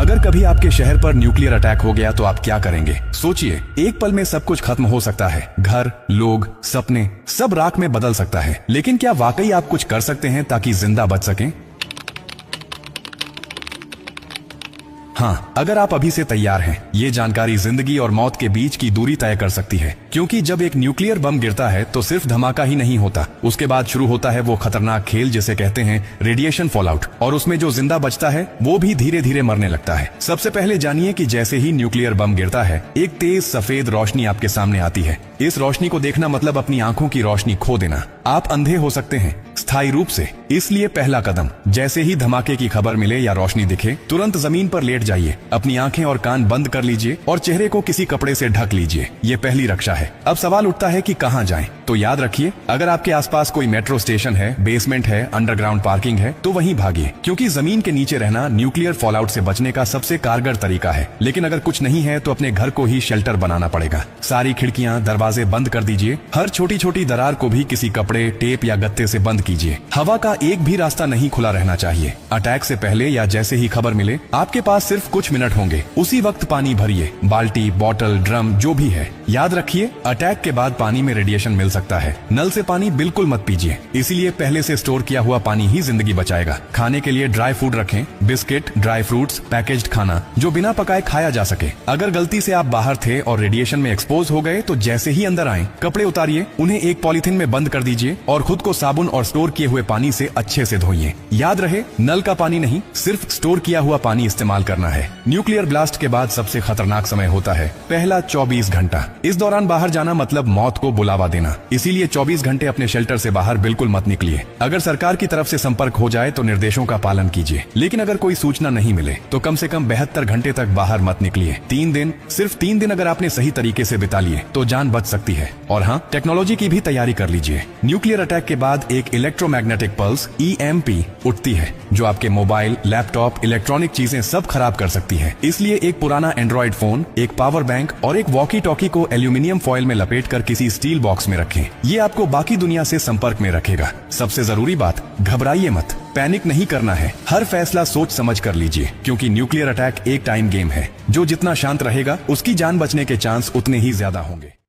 अगर कभी आपके शहर पर न्यूक्लियर अटैक हो गया तो आप क्या करेंगे? सोचिए, एक पल में सब कुछ खत्म हो सकता है। घर, लोग, सपने, सब राख में बदल सकता है। लेकिन क्या वाकई आप कुछ कर सकते हैं ताकि जिंदा बच सकें? हाँ, अगर आप अभी से तैयार हैं, ये जानकारी जिंदगी और मौत के बीच की दूरी तय कर सकती है। क्योंकि जब एक न्यूक्लियर बम गिरता है तो सिर्फ धमाका ही नहीं होता, उसके बाद शुरू होता है वो खतरनाक खेल जिसे कहते हैं रेडिएशन फॉलआउट। और उसमें जो जिंदा बचता है वो भी धीरे धीरे मरने लगता है। सबसे पहले जानिए कि जैसे ही न्यूक्लियर बम गिरता है, एक तेज सफेद रोशनी आपके सामने आती है। इस रोशनी को देखना मतलब अपनी आंखों की रोशनी खो देना। आप अंधे हो सकते हैं स्थायी रूप से। इसलिए पहला कदम, जैसे ही धमाके की खबर मिले या रोशनी दिखे, तुरंत जमीन पर लेट जाइए, अपनी आंखें और कान बंद कर लीजिए और चेहरे को किसी कपड़े से ढक लीजिए। ये पहली रक्षा है। अब सवाल उठता है कि कहां जाएं? तो याद रखिए, अगर आपके आसपास कोई मेट्रो स्टेशन है, बेसमेंट है, अंडरग्राउंड पार्किंग है, तो वहीं भागिए, क्योंकि जमीन के नीचे रहना न्यूक्लियर फॉलआउट से बचने का सबसे कारगर तरीका है। लेकिन अगर कुछ नहीं है तो अपने घर को ही शेल्टर बनाना पड़ेगा। सारी खिड़कियां, दरवाजे बंद कर दीजिए। हर छोटी छोटी दरार को भी किसी कपड़े, टेप या गत्ते से बंद कीजिए। हवा का एक भी रास्ता नहीं खुला रहना चाहिए। अटैक से पहले या जैसे ही खबर मिले, आपके पास सिर्फ कुछ मिनट होंगे। उसी वक्त पानी भरिए, बाल्टी, बोतल, ड्रम, जो भी है। याद रखिए, अटैक के बाद पानी में रेडिएशन मिल सकता है। नल से पानी बिल्कुल मत पीजिए, इसीलिए पहले से स्टोर किया हुआ पानी ही जिंदगी बचाएगा। खाने के लिए ड्राई फूड रखें, बिस्किट, ड्राई फ्रूट्स, पैकेज्ड खाना जो बिना पकाए खाया जा सके। अगर गलती से आप बाहर थे और रेडिएशन में एक्सपोज हो गए तो जैसे ही अंदर आए, कपड़े उतारिए, उन्हें एक पॉलिथीन में बंद कर दीजिए और खुद को साबुन और स्टोर किए हुए पानी से अच्छे से धोइए। याद रहे, नल का पानी नहीं, सिर्फ स्टोर किया हुआ पानी इस्तेमाल करना है। न्यूक्लियर ब्लास्ट के बाद सबसे खतरनाक समय होता है पहला 24 घंटा। इस दौरान बाहर जाना मतलब मौत को बुलावा देना। इसीलिए 24 घंटे अपने शेल्टर से बाहर बिल्कुल मत निकलिए। अगर सरकार की तरफ से संपर्क हो जाए तो निर्देशों का पालन कीजिए, लेकिन अगर कोई सूचना नहीं मिले तो कम से कम 72 घंटे तक बाहर मत निकलिए। 3 दिन, सिर्फ 3 दिन अगर आपने सही तरीके से बिता लिए तो जान बच सकती है। और हाँ, टेक्नोलॉजी की भी तैयारी कर लीजिए। न्यूक्लियर अटैक के बाद एक इलेक्ट्रोमैग्नेटिक पल्स EMP उठती है, जो आपके मोबाइल, लैपटॉप, इलेक्ट्रॉनिक चीजें सब खराब कर सकती है। इसलिए एक पुराना एंड्रॉइड फोन, एक पावर बैंक और एक वॉकी टॉकी को एल्यूमिनियम फॉइल में लपेटकर किसी स्टील बॉक्स में रखें। ये आपको बाकी दुनिया से संपर्क में रखेगा। सबसे जरूरी बात, घबराइए मत, पैनिक नहीं करना है। हर फैसला सोच समझ कर लीजिए, क्योंकि न्यूक्लियर अटैक एक टाइम गेम है। जो जितना शांत रहेगा, उसकी जान बचने के चांस उतने ही ज्यादा होंगे।